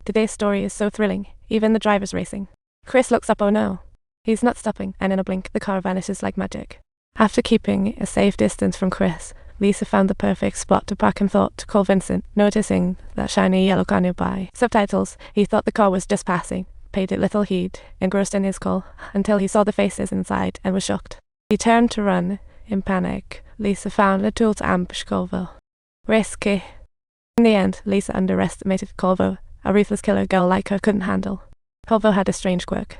Today's story is so thrilling, even the driver's racing. Chris looks up, oh no. He's not stopping, and in a blink, the car vanishes like magic. After keeping a safe distance from Chris, Lisa found the perfect spot to park and thought to call Vincent, noticing that shiny yellow car nearby. Subtitles: he thought the car was just passing, paid it little heed, engrossed in his call, until he saw the faces inside and was shocked. He turned to run. In panic, Lisa found a tool to ambush Colville. Risky. In the end, Lisa underestimated Colville. A ruthless killer girl like her couldn't handle. Colville had a strange quirk.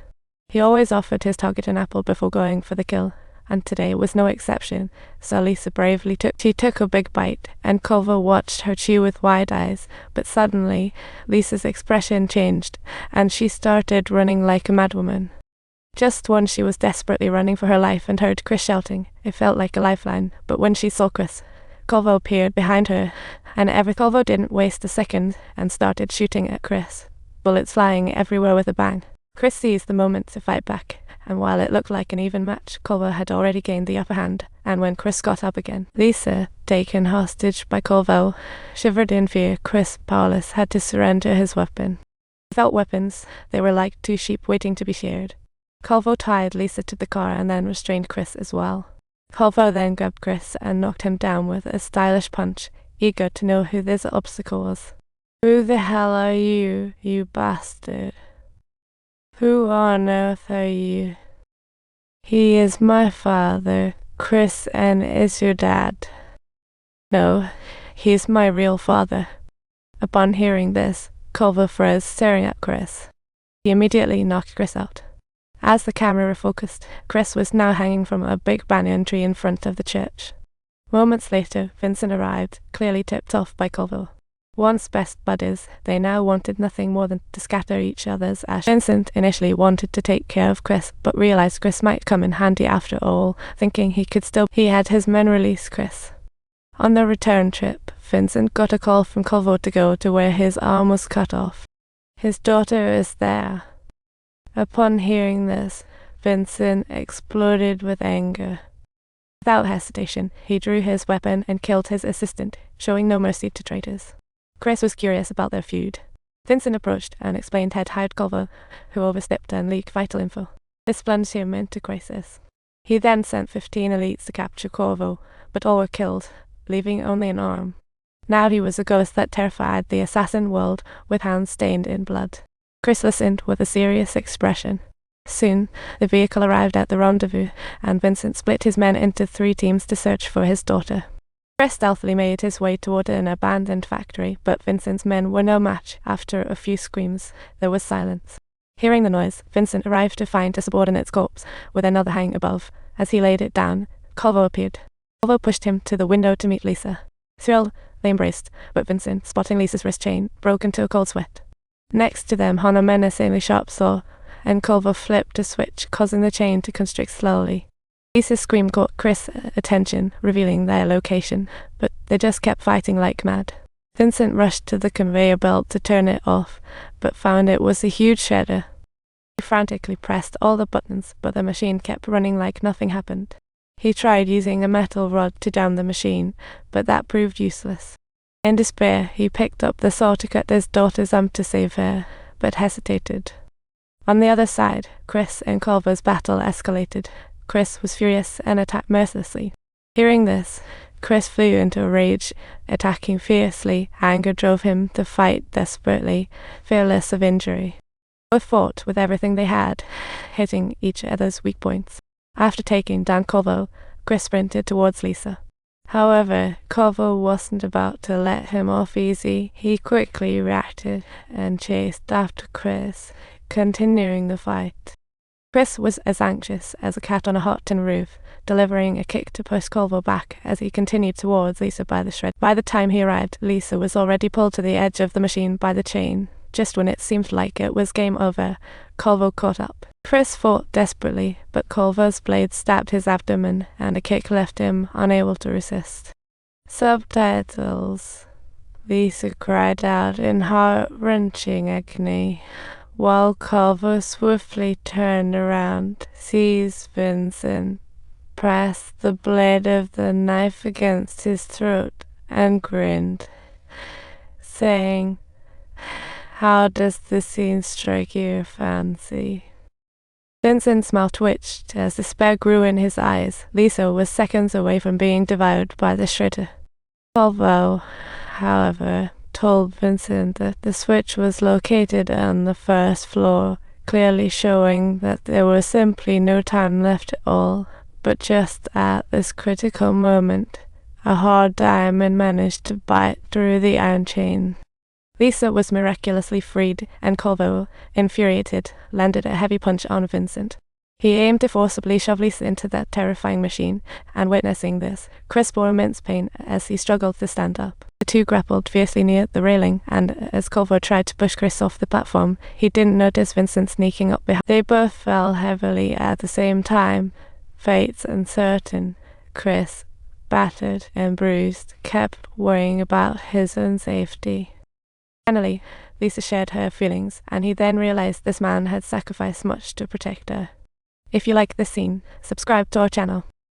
He always offered his target an apple before going for the kill, and today was no exception, so Lisa bravely took a big bite, and Colville watched her chew with wide eyes, but suddenly Lisa's expression changed, and she started running like a madwoman. Just when she was desperately running for her life and heard Chris shouting, it felt like a lifeline, but when she saw Chris, Colville appeared behind her, and Colville didn't waste a second and started shooting at Chris, bullets flying everywhere with a bang. Chris seized the moment to fight back, and while it looked like an even match, Colville had already gained the upper hand, and when Chris got up again, Lisa, taken hostage by Colville, shivered in fear. Chris, powerless, had to surrender his weapon. Without weapons, they were like two sheep waiting to be sheared. Colville tied Lisa to the car and then restrained Chris as well. Colville then grabbed Chris and knocked him down with a stylish punch, eager to know who this obstacle was. "Who the hell are you, you bastard? Who on earth are you?" "He is my father, Chris, and is your dad." "No, he's my real father." Upon hearing this, Colville froze, staring at Chris. He immediately knocked Chris out. As the camera refocused, Chris was now hanging from a big banyan tree in front of the church. Moments later, Vincent arrived, clearly tipped off by Colville. Once best buddies, they now wanted nothing more than to scatter each other's ashes. Vincent initially wanted to take care of Chris, but realized Chris might come in handy after all, thinking he had his men release Chris. On the return trip, Vincent got a call from Colville to go to where his arm was cut off. His daughter is there. Upon hearing this, Vincent exploded with anger. Without hesitation, he drew his weapon and killed his assistant, showing no mercy to traitors. Chris was curious about their feud. Vincent approached and explained he'd hired Colville, who overstepped and leaked vital info. This plunged him into crisis. He then sent 15 elites to capture Colville, but all were killed, leaving only an arm. Now he was a ghost that terrified the assassin world, with hands stained in blood. Chris listened with a serious expression. Soon, the vehicle arrived at the rendezvous, and Vincent split his men into 3 teams to search for his daughter. Chris stealthily made his way toward an abandoned factory, but Vincent's men were no match. After a few screams, there was silence. Hearing the noise, Vincent arrived to find a subordinate's corpse, with another hanging above. As he laid it down, Colville appeared. Colville pushed him to the window to meet Lisa. Thrilled, they embraced, but Vincent, spotting Lisa's wrist chain, broke into a cold sweat. Next to them hung a menacingly sharp saw, and Colville flipped a switch, causing the chain to constrict slowly. Lisa's scream caught Chris' attention, revealing their location, but they just kept fighting like mad. Vincent rushed to the conveyor belt to turn it off, but found it was a huge shredder. He frantically pressed all the buttons, but the machine kept running like nothing happened. He tried using a metal rod to jam the machine, but that proved useless. In despair, he picked up the saw to cut his daughter's arm to save her, but hesitated. On the other side, Chris and Colville's battle escalated. Chris was furious and attacked mercilessly. Hearing this, Chris flew into a rage, attacking fiercely. Anger drove him to fight desperately, fearless of injury. Both fought with everything they had, hitting each other's weak points. After taking down Colville, Chris sprinted towards Lisa. However, Colville wasn't about to let him off easy. He quickly reacted and chased after Chris, continuing the fight. Chris was as anxious as a cat on a hot tin roof, delivering a kick to push Colville back as he continued towards Lisa by the shred. By the time he arrived, Lisa was already pulled to the edge of the machine by the chain. Just when it seemed like it was game over, Colville caught up. Chris fought desperately, but Colville's blade stabbed his abdomen, and a kick left him unable to resist. Subtitles. Lisa cried out in heart-wrenching agony, while Colville swiftly turned around, seized Vincent, pressed the blade of the knife against his throat, and grinned, saying, How does this scene strike your fancy? Vincent's mouth twitched as despair grew in his eyes. Lisa was seconds away from being devoured by the shredder. Colville, however, told Vincent that the switch was located on the first floor, clearly showing that there was simply no time left at all. But just at this critical moment, a hard diamond managed to bite through the iron chain. Lisa was miraculously freed, and Colville, infuriated, landed a heavy punch on Vincent. He aimed to forcibly shove Lisa into that terrifying machine, and witnessing this, Chris bore immense pain as he struggled to stand up. The two grappled fiercely near the railing, and as Colville tried to push Chris off the platform, he didn't notice Vincent sneaking up behind. They both fell heavily at the same time. Fate's uncertain. Chris, battered and bruised, kept worrying about his own safety. Finally, Lisa shared her feelings, and he then realized this man had sacrificed much to protect her. If you like this scene, subscribe to our channel.